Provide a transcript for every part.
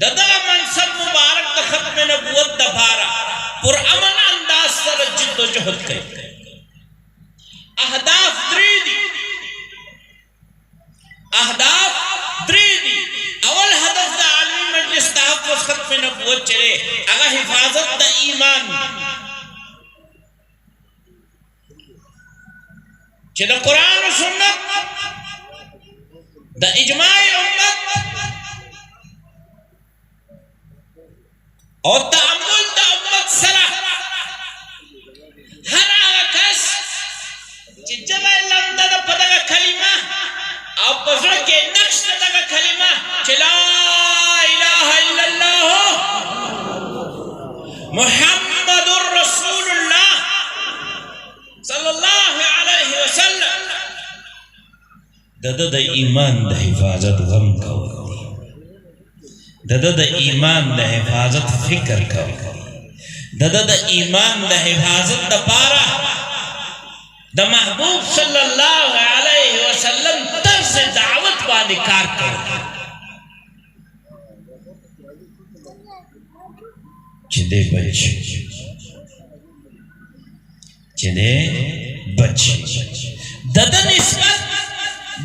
دغه منصب مبارک د ختم نبوت دپاره پر امن انداز سره جد و جهد کوي. اهداف درې دي. اول هدف د عالمي مجلس تحفظ ختم نبوت چره هغه حفاظت د ایمان چې د قرآن و سنت د اجماع امت او تعامل د امت سره هر هغه کس چې جمع لمده د په دغه کلمه او په زړه کې نقش د دغه کلمه چې لا اله الا الله محمد رسول الله صلی الله علیه وسلم د ایمان د حفاظت غم کوي، د ایمان د حفاظت فکر کوي، د ایمان د حفاظت دپاره د محبوب صلی الله علیه وسلم طرز دعوت باندې کار کوي چې دې بچ د نسبت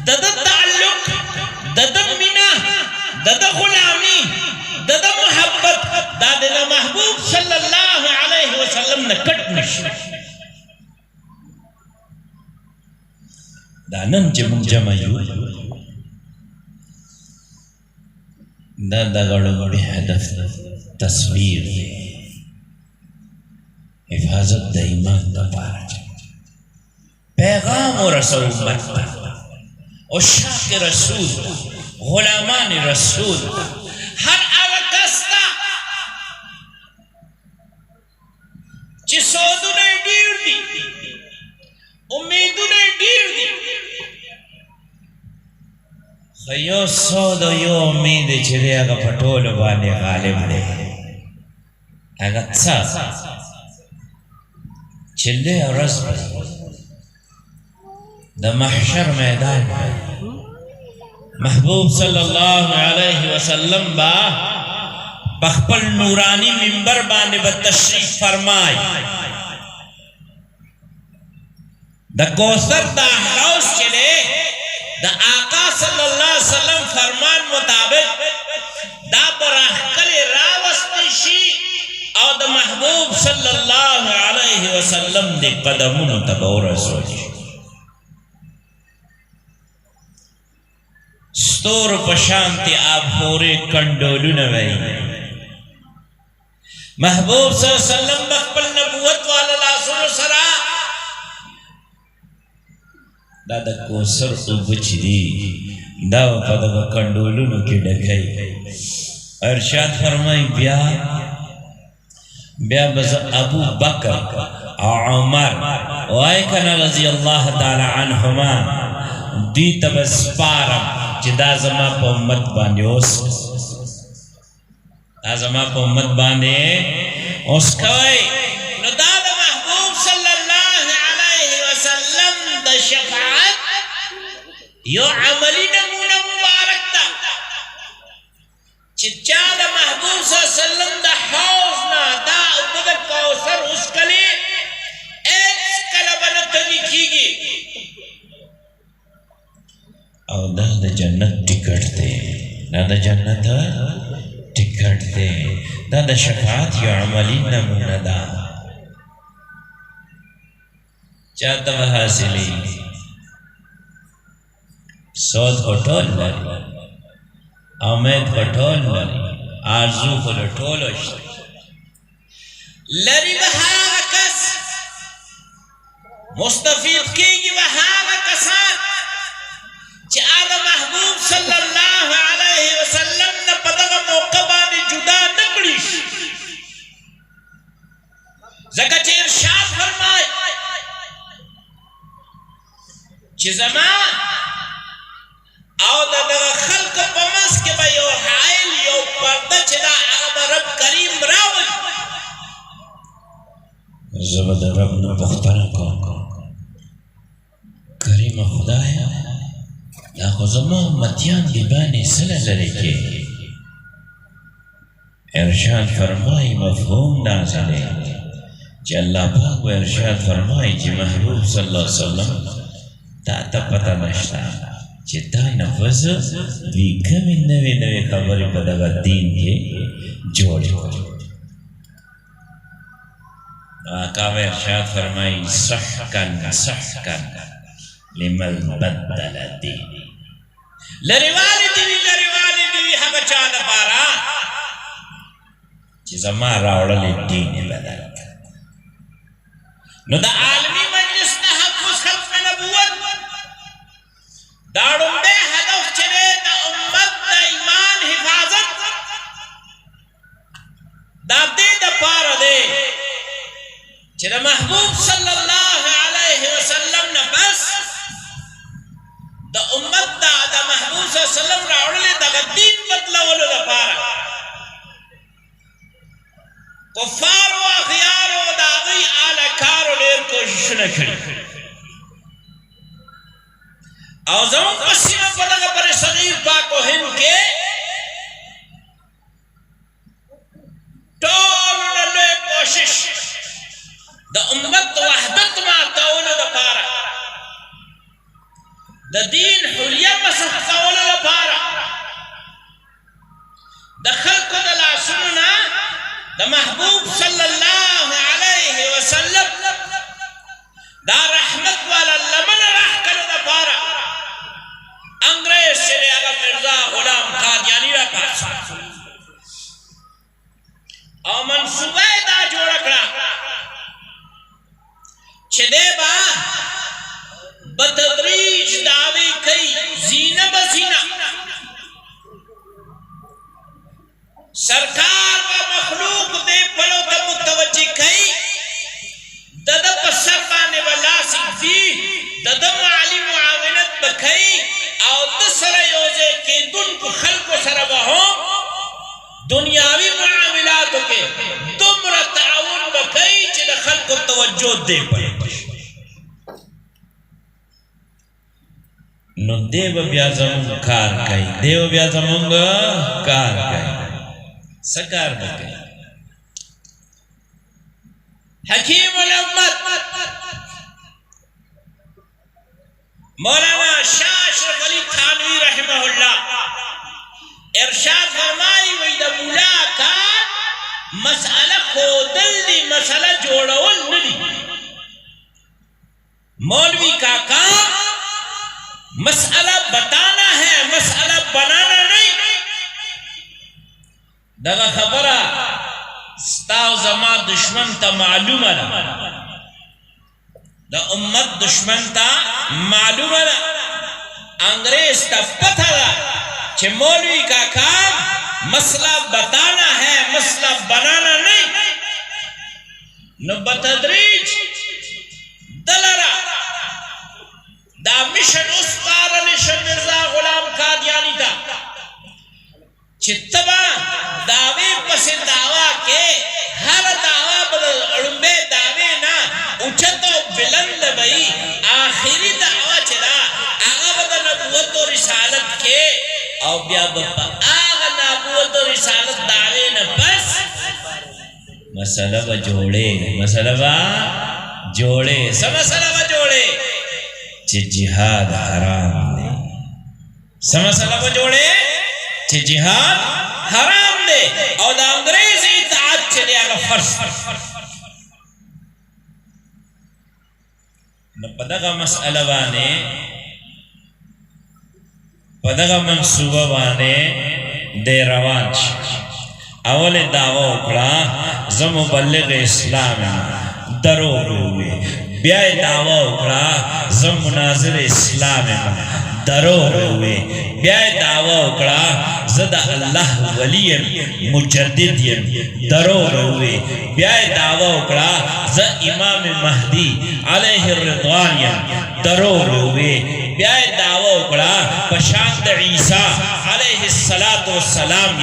د تعلق د مینا د غلامی د محبت دا د محبوب صلی الله علیه وسلم نه کټ نشي. دا نن چې موږ جمع یو دا د غړوړي هدف تصویر دی حفاظت د ایمان دپاره پیغام ورسو امت ته عشاق رسول غلامان رسول هر هغه کس ته چې سودونه ډېر دي امیدونه ډېر دي خو یو سود او یو امید چې دی هغه په ټولو باندې غالب دی هغه څه چې لویه ورځ د محشر میدان محبوب صلی الله علیه وسلم با بخپل نورانی منبر باندې به تشریف فرمای د کوثر دا حوض چې دی د آقا صلی الله علیه وسلم فرمان مطابق دا براخکلی راوستی شي او د محبوب صلی الله علیه وسلم د قدمونو ته به ورسول شي ستورو په شانتې آب پورې کنډولونه وی محبوب صلی الله علیه وسلم بخپل نبوت والا لاسونو سره دا د کوثر اوبه چې دي دا په دغه کنډولونو کې ډکوي ارشاد فرمایي بیا به زه ابو بکر او عمر وایي کنه رضی الله تعالی عنهما دوی ته به سپارم چې دا زما په امت باندې اوس کوئ نو دا د محبوب صلی الله علیه وسلم د شفاعت یو عملی نمونه مبارک ده چې چا د محبوب صلی الله علیه وسلم د حوض نه دا اوبه د کوثر وڅښلې هېڅکله به نه تږي کېږي او دا د جنت ټکټ دی دا د شفاعت یو عملی نمونه ده چاته به حاصلېږي سود خو ټول لري امید خو ټول لري آرزو خو له ټولو شته لري به هغه کس مستفیض کېږي به هغه کسان چې هغه محبوب صلی الله علیه وسلم نه په دغه موقع باندې جدا نه کړي ځکه چې ارشاد فرمای چې زما او دغه خلقو په منځ کې به یو حایل یو پرده چې دا هغه به رب کریم راولي زه به د رب نه پوښتنه کوم کریمه خدایه دا خو زما امتیان دې باندې څه له لرې کې ارشاد فرمائی مفہوم نازلے کہ اللہ پاک و ارشاد فرمائی کہ محبوب صلی اللہ علیہ وسلم تا تا پتا نشتا کہ تا نفذ بھی کمی نوی نوی خبری پدغا دین کے جوڑے آقا و ارشاد فرمائی سحکن سحکن لمن بدل دین لروالی دیوی حقا چاہتا پارا چیز ما راوڑا دین بدل نو دا عالمی مجلس نا حفظ خلق نبوت داڑوں بے ہدف چلے دا امت دا ایمان حفاظت دا دے دا پارا دے چلے محبوب صلی اللہ علیہ وسلم نا بس دا امت دا محبوب صلی اللہ علیہ وسلم راوڑا لے دا دین بدلا ولو دا پارا کفار و اخیار و داغی آلکار و لیر کوشش نکڑی او زمان قسیمہ پلغا پر صغیر پاک و ہند کے ٹول نلوے کوشش دا امت وحدت ما تاولو دا پارا دا دین حلیہ مسح تاولو دا پارا دا خلق دا لا سننا دا محبوب صلی اللہ علیہ وسلم دا رحمت والا لمن رح کرو دا پارا انگریز سے اگر مرزا غلام قادیانی را پاسا او منصوبہ دا جوڑکڑا چھدے با بتدریج دعوی کئی زینہ بزینہ سرکار و مخلوق دے پلو تا متوجہ کئی دادا پسر پانے والا سکتی دادا معالی معاونت بکئی او دسر یوزے کے دن کو خلق و سربہم دنیاوی معاملاتوں کے دمرا تعاون بکئی چلے خلق و توجہ دے پڑے نو دیو بیا زمون کار کئی دیو بیا زمون کار کئی سکار بکئی حکیم الامت مولانا شاہ اشرف علی تھانوی رحمہ اللہ ارشاد فرمائی وید مولا کا مسئلہ خودل دی مسئلہ جوڑول ندی مولوی کا کام مسئلہ بتانا ہے مسئلہ بنانا نہیں دغا خبرہ ستاو زمان دشمن تا معلوم ہے دا امت دشمن تا معلوم ہے انگریز تا پتہ دا چھے مولوی کا کام مسئلہ بتانا ہے مسئلہ بنانا نہیں نو بتدریج دلرہ دا مشن اس پارلیشن مرزا غلام قادیانی تا چھتبا دعوی پس دعویٰ کے ہر دعویٰ بدل اڑمبے دعوی نا اچھتو بلند بھئی آخری دعویٰ چلا آغا بدل نبوت و رسالت کے او بیا بپا آغا نبوت و رسالت دعوی نا بس مسئلہ با جوڑے مسئلہ با جوڑے سب مسئلہ با جوڑے چھ جہاد حرام دے سب مسئلہ با جوڑے چھ جہاد حرام دے اور دا انگریز اطاعت چلے آگا فرض پدغا مسئلہ بانے پدغا منصوبہ بانے دے روان اول دعوی اکڑا زم مبلغ اسلام درو ہوئے بیائے دعوی اکڑا زم مناظر اسلام درو ہوئے بیائے دعوی اکڑا زدہ اللہ ولی مجدد درو ہوئے بیائے دعوی اکڑا زد امام مہدی علیہ الرضوان درو ہوئے بیائے دعوی اکڑا پشاند عیسیٰ علیہ السلام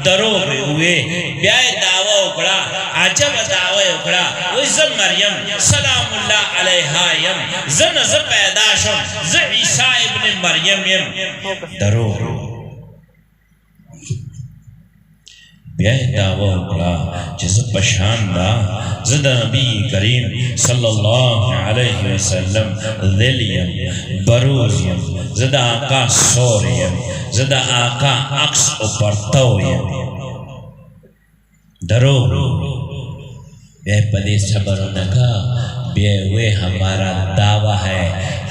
درو ہوئے بیائے دعوی اکڑا عجب دعوی اکڑا وزم مریم سلام اللہ علیہ زن ز پیداشم ز عیسیٰ ابن مریم درو بیا دعوه وکړه چې زه پشان دا زه د نبي کریم صلی الله علیه وسلم ذل یم بروز یم زه د آقا سور یم زه د آقا عکس او پرتو یم درو بیا پدې صبر نکا بیا وے ہمارا دعویٰ ہے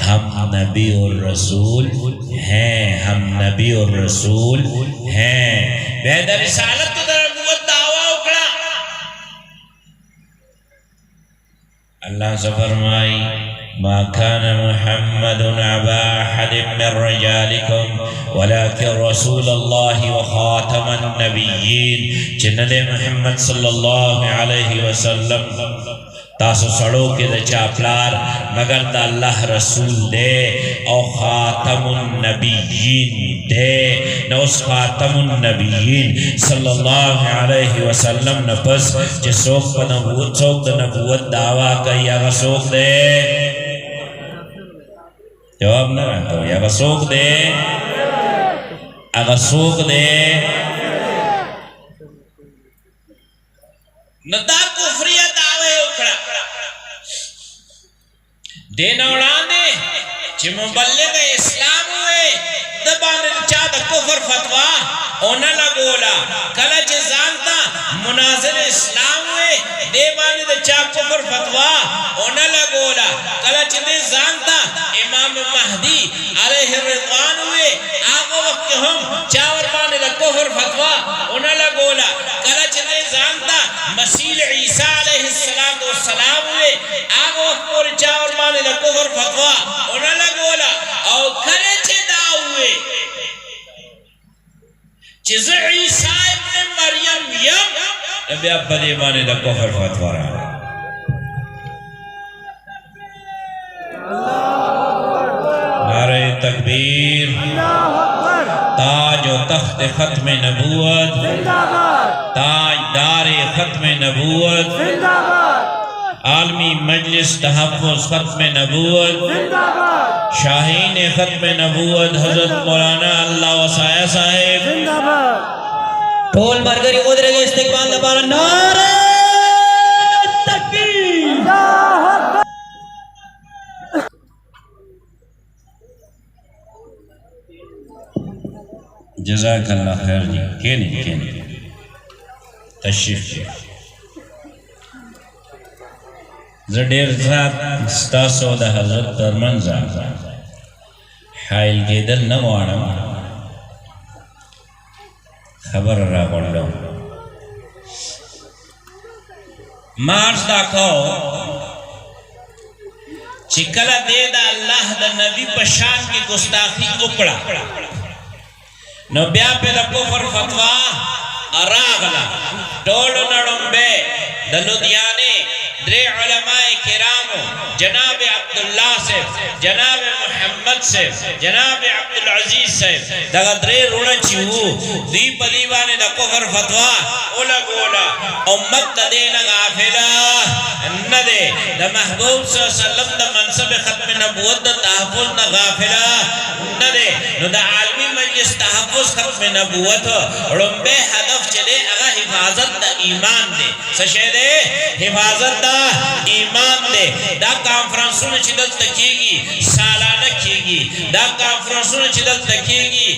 ہم نبی اور رسول ہیں ہم نبی اور رسول ہیں بیا در رسالت تو در نبوت دعویٰ اکڑا اللہ سے فرمائی ما كان محمد أبا أحد من رجالكم ولكن رسول الله وخاتم النبيين جنة محمد صلى الله عليه وسلم تاسو سڑو کے دا چاپلار مگر دا اللہ رسول دے او خاتم النبیین دے نو اس خاتم النبیین صلی اللہ علیہ وسلم نفس جے سوک دا نبوت دعویٰ کئی اگا سوک دے جواب نہ رہتا ہو اگا سوک دے اگا سوک دے ندا کفریت آوے اکھڑا دین اوڑانے چی مبلغ اسلام ہوئے دبان چاہ دا کفر فتوہ اونا لگولا کلا چی زانتا مناظر اسلام ہوئے دیبانی دا چاہ کفر فتوہ اونا لگولا کلا چی دے زانتا امام مہدی علیہ الرضوان ہوئے آگا وقت ہم چاور بانے دا کفر فتوہ اونا لگولا کلا چی دے زانتا مسیح عیسیٰ علیہ السلام ہوئے آگا وقت پوری چاور بانے دا کفر فتوہ اونا لگولا او کلے چے دا ہوئے چیز عیسیٰ ابن مریم یم نبی اب بدے بانے دا کفر فتوہ رہا نعرہ تکبیر تاج و تخت ختم نبوت تاج دار ختم نبوت عالمی مجلس تحفظ ختم نبوت شاہین ختم نبوت حضرت مولانا اللہ وسائع صاحب ٹول مرگری قدرے کے استقبال دبارا نعرہ تکبیر جزاک اللہ خیر جی کینی تشریف جی زدیر ذات ستاسو دا حضرت ترمنزا حائل کے دل نموانم خبر را گوندو مارس دا کھو چکل دے دا اللہ دا نبی پشان کی گستاخی اکڑا نو بیا پہ دا کفر فتوہ اراغلا ڈول نڑنبے دلو دیانے درے علماء کرامو جناب عبداللہ سے جناب محمد سے جناب عبدالعزیز سے دگا درے رونا چیہو دی پدیوانے دا کفر فتوہ اولا گولا امت دا دینا غافلہ ندے دا محبوب صلی اللہ علیہ وسلم دا منصب ختم نبوت دا تحفظ نا غافلہ ندے نو دا عالمی مجلس تحفظ ختم نبوت رنبے ہدف چلے اگا حفاظت دا ایمان دے سشے دے حفاظت دا ایمان دے دا کانفرنسون چیدل تکیگی سالانہ کیگی دا کانفرنسون چیدل تکیگی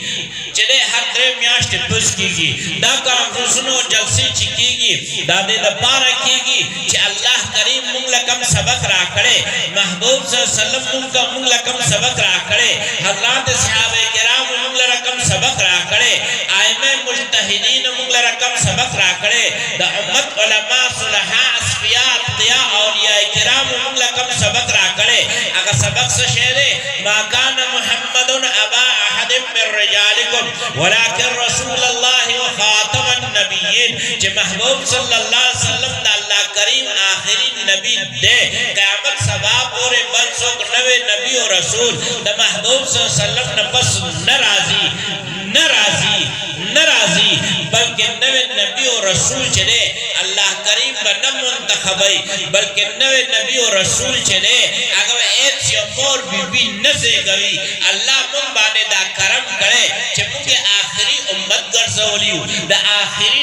چلے ہر درے میاشت پس کیگی دا کانفرنسون جلسی چکیگی دا دے دا پارا کیگی چی اللہ کریم مونگ لکم سبق را کرے محبوب صلی اللہ علیہ وسلم مونگ لکم سبق را کرے حضرات صحابہ کرام مونگ لکم سبق را کرے آئمہ مجتہدین مونگ لکم سبق را کرے دا امت علماء صلحاء اسفیاء اقتیاء اولیاء کرام مونگ لکم سبق را کرے اگر سبق سے شہرے ما کان محمد ابا احد من رجالکم ولیکن رسول اللہ و خاتم النبیین جے محبوب صلی اللہ علیہ وسلم دا اللہ کریم آخری نبی دے قیامت سباب اور بل سوک نوے نبی و رسول دا محبوب صلی اللہ علیہ وسلم نفس نرازی بلکہ نوے نبی و رسول چلے اللہ کریم بنا منتخبی بلکہ نوے نبی و رسول چلے اگر ایک سی امور بی بی نزے گوی اللہ من بانے دا کرم کرے چھے مونگے آخری امت گر زولیو دا آخری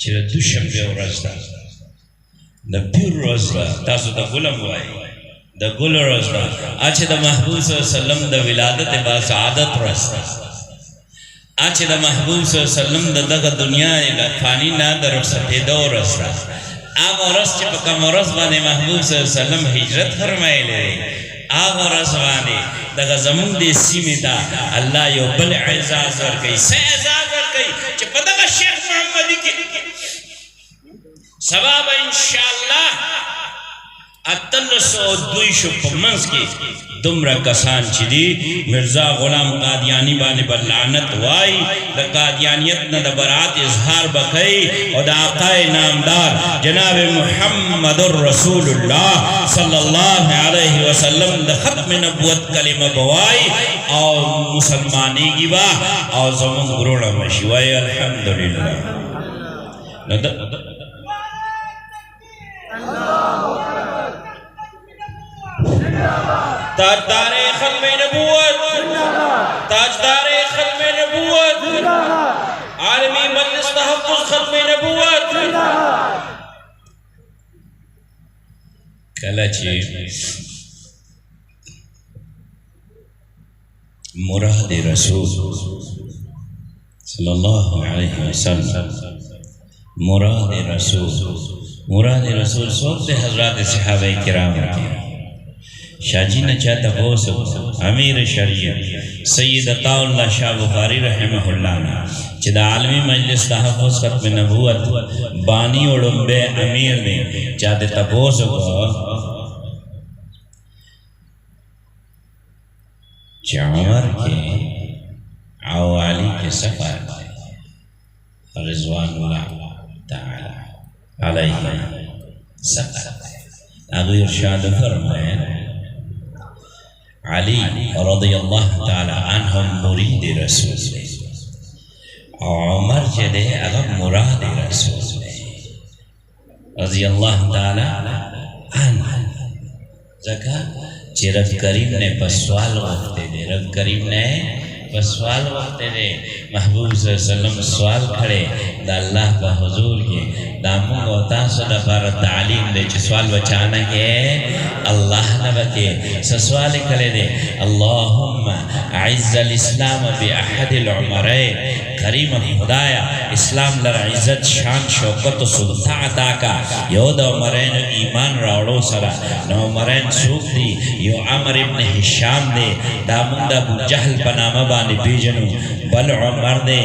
چې د دوشنبې ورځ ده د پیر ورځ ده تاسو د ګلم وایي د ګل ورځ ده چې د محبوب صلی الله علیه وسلم د ولادت با سعادت ورځ ده چې د محبوب صلی الله علیه وسلم د دغه دنیا فانی نه د رخصتېدو ورځ ده هغه ورځ چې په کومه ورځ باندې محبوب صلی الله علیه وسلم هجرت فرمایلی دی هغه ورځ باندې دغه زمونږ دې سیمې ته الله یو بل اعزاز ورکوي څه اعزاز ورکوي چې په دغه شیخ محمدي کې سبا به انشاءالله 1802 په منځ کې دومره کسان چې دي مرزا غلام قادیانی باندې به لعنت وایي د قادیانیت نه د برات اظهار به کوي او د آقای نامدار جناب محمد رسول الله صلی الله علیه وسلم د ختم نبوت کلمه به وایي او مسلمانېږي به او زمونږ وروڼه به شي وایي الحمدلله تاجدار ختم نبوت تاجدار ختم نبوت عالمی مجلس تحفظ ختم نبوت کله چې مراد رسول صلی الله علیه وسلم مراد رسول څوک د حضرات صحابه کرام کې شاجی نے چاہتا بوسو امیر شریعت سید عطا اللہ شاہ بخاری رحمہ اللہ نے چدا عالمی مجلس تحفظ ختم نبوت بانی اڑمبے امیر نے چاہتے تبوسو عمر کے عوالی کے سفر رضوان اللہ تعالی علیہ سفر اگر ارشاد فرمائے علی رضی اللہ تعالی عنہم مرید رسول عمر جدے اگر مراد رسول رضی اللہ تعالی عنہ زکا چی رب کریم نے پسوال وقت دے رب کریم نے پسوال وقت دے محبوب صلی اللہ علیہ وسلم سوال کھڑے دا اللہ کا حضور کے دا مونگ و تاسو دا بار تعلیم دے چی سوال بچانا کے اللہ نبکے سسوال کھڑے دے اللہم عز الاسلام بی احد العمرین کریم خدایا اسلام لر عزت شان شوکت و سلطہ عطا کا یو دا عمرین ایمان راوڑو سرا نو عمرین سوک دی یو عمر ابن حشام دے دا مونگ دا ابو جہل پنامہ بانی بیجنو بل عمر دے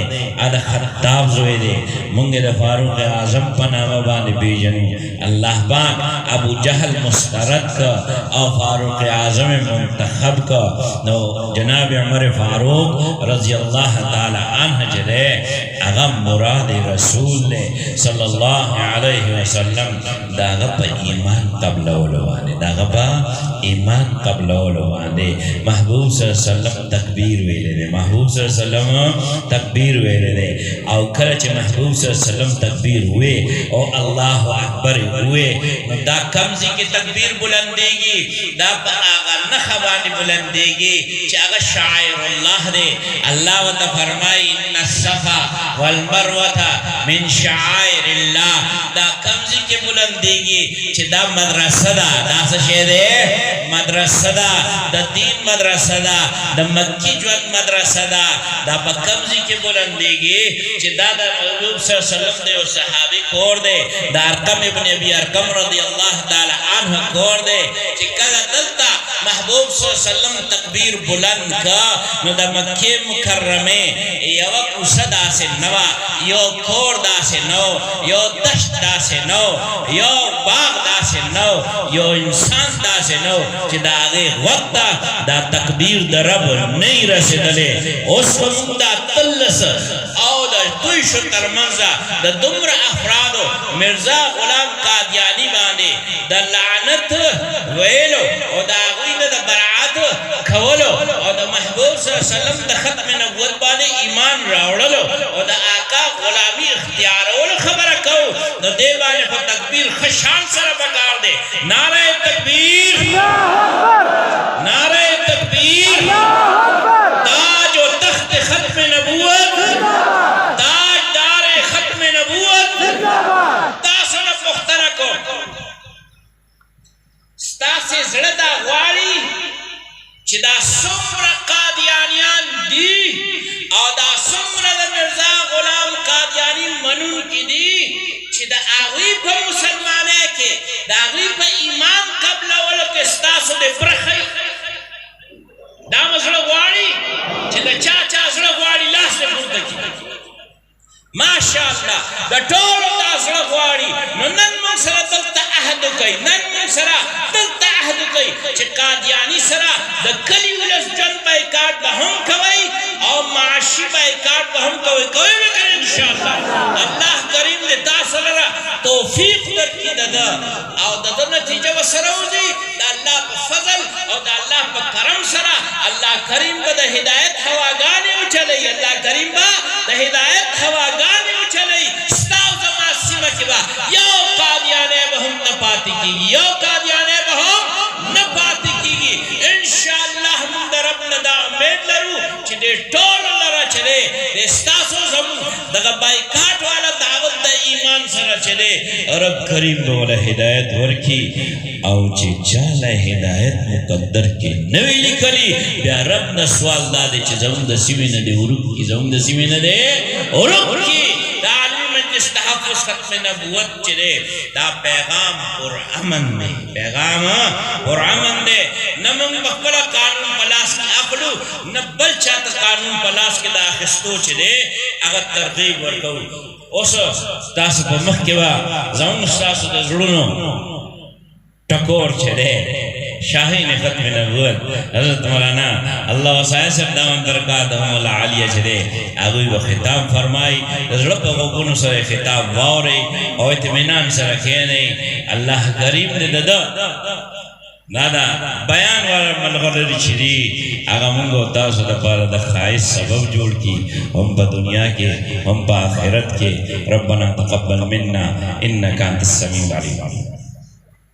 اد خطاب زوئے دے مونگ دا فاروق اعظم پنامہ بانی بیجنو اللہ بان ابو جہل مسترد کا او فاروق اعظم منتخب کا نو جناب عمر فاروق رضی اللہ تعالی عنہ جدے اغم مراد رسول دے صلی اللہ علیہ وسلم دا غبا ایمان قبل اولوانے دا غبا ایمان قبل اولوانے محبوب صلی اللہ علیہ وسلم تکبیر ویلے دے محبوب صلی اللہ علیہ وسلم تکبیر ویلے دے او کرچ محبوب صلی اللہ علیہ وسلم تکبیر ہوئے او اللہ اکبر ہوئے دا کمزی کی تکبیر بلندے گی دا پا آغا نخبانی بلندے گی چاگا شاعر اللہ دے اللہ و تا فرمائی ان الصفا والمروتا من شاعر اللہ دا کمزی کی بلندے گی چی دا مدرسہ دا دا سشے دے مدرسہ دا دین مدرسہ دا مکی جوان مدرسہ دا پا کمزی کی بلندے گی چی دا محبوب صلی اللہ علیہ وسلم دے و صحابی کور دے دا ارقم ابن ابی ارقم رضی اللہ تعالی عنہ کور دے چی کلا دلتا محبوب صلی اللہ علیہ وسلم تکبیر بلند کا نو دا مکی مکرمے یو قصدا سے نوا یو کور دا سے نو یو دشت دا سے نو یو باغ دا سے نو یو انسان دا سے نو چی دا آگے وقت دا تکبیر دا رب نہیں رسدلے اس وقت دا تلس او دا دویشو ترمنزا دا دمر افرادو مرزا غلام قادیانی باندے دا لعنت ویلو او دا آگوی دا برعات کھولو او دا محبوب صلی اللہ علیہ وسلم دا ختم نبوت باندے ایمان راوڑلو او دا آقا غلامی اختیارولو خبر کو دا دے بانے پر تکبیر خشان سر بکار دے نعرہ تکبیر نعرہ تکبیر تاج و تخت ختم نبوت تاج دار ختم نبوت ماشاءالله د ټولو دا زړه غواړي نو نن موږ سره دلته عهد وکړئ نن موږ سره دلته عهد وکړئ چې قادیاني سره د کلي ولس ژوند بایکاټ به هم کوئ او معاشي بایکاټ به هم کوئ کوئ به کوئ انشاءالله الله کریم دې تاسو لره توفیق درکړي د ده او د ده نتیجه به سره وځي د الله په فضل او د الله په کرم سره الله کریم به د هدایت هواګانې وچلوي الله کریم به د هدایت هواګانې وچلوي ستا او زما سیمه کې به یو قادیانی به هم نه پاتې کېږي یو قادیانی به هم نه پاتې کېږي انشاءالله موږ د رب نه دا امید لرو چې دې ټولو لره چې دی د ستاسو زموږ دغه بایکاټ والا دعوت د ایمان سره چې دی رب کریم به وله هدایت ورکړي او چې چاله هدایت مقدر کې نه وي لیکلي بیا رب نه سوال دا دی چې زموږ د سیمې نه دې ورک کړي زموږ د سیمې نه دې ورک کړي دا عالمي مجلس تحفظ ختم نبوت چې دی دا پیغام پرامن دی پیغام پرامن دی نه موږ په خپله قانون په لاس کې اخلو نه بل چاته قانون په لاس کې د اخیستو چې دی هغه ترغیب ورکوو اوس تاسو په مخ کې به زموږ ستاسو د زړونو ټکور چې دی شاهین ختم نبوت حضرت مولانا الله وسایه صاحب دامن برکاتهم العالیه چې دی هغوی به خطاب فرمایي د زړه په غوږونو سره خطاب واورئ او اطمینان سره کښېنئ الله کریم دې د ده دا بیان والا ملغلری چې دي هغه موږ او تاسو دپاره د ښایست سبب جوړ کړي هم په دنیا کې هم په آخرت کې ربنا تقبل منا انک انت السمیع العلیم